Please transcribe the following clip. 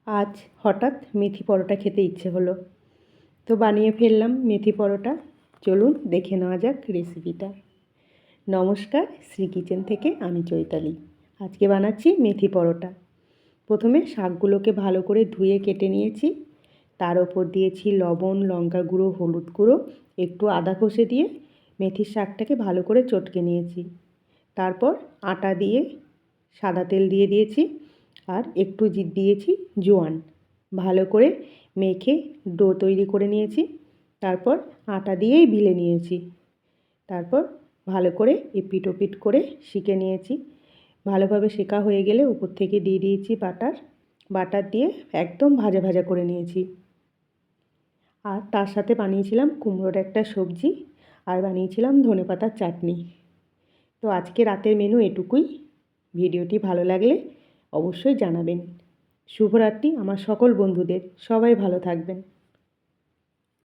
আজ হঠাৎ মেথি পরোটা খেতে ইচ্ছে হলো, তো বানিয়ে ফেললাম মেথি পরোটা। চলুন দেখে নেওয়া যাক রেসিপিটা। নমস্কার, শ্রী কিচেন থেকে আমি চৈতালি। আজকে বানাচ্ছি মেথি পরোটা। প্রথমে শাকগুলোকে ভালো করে ধুয়ে কেটে নিয়েছি। তার ওপর দিয়েছি লবণ, লঙ্কা গুঁড়ো, হলুদ গুঁড়ো, একটু আদা কষে দিয়ে মেথির শাকটাকে ভালো করে চটকে নিয়েছি। তারপর আটা দিয়ে সাদা তেল দিয়ে দিয়েছি আর একটু দিয়েছি জোয়ান। ভালো করে মেখে ডো তৈরি করে নিয়েছি। তারপর আটা দিয়েই বিলে নিয়েছি। তারপর ভালো করে এপিট ওপিট করে সেঁকে নিয়েছি। ভালোভাবে সেঁকা হয়ে গেলে উপর থেকে দিয়ে দিয়েছি বাটার দিয়ে একদম ভাজা ভাজা করে নিয়েছি। আর তার সাথে বানিয়েছিলাম কুমড়োর একটা সবজি আর বানিয়েছিলাম ধনেপাতার চাটনি। তো আজকে রাতের মেনু এটুকুই। ভিডিওটি ভালো লাগলে অবশ্যই জানাবেন। শুভরাত্রি আমার সকল বন্ধুদের। সবাই ভালো থাকবেন।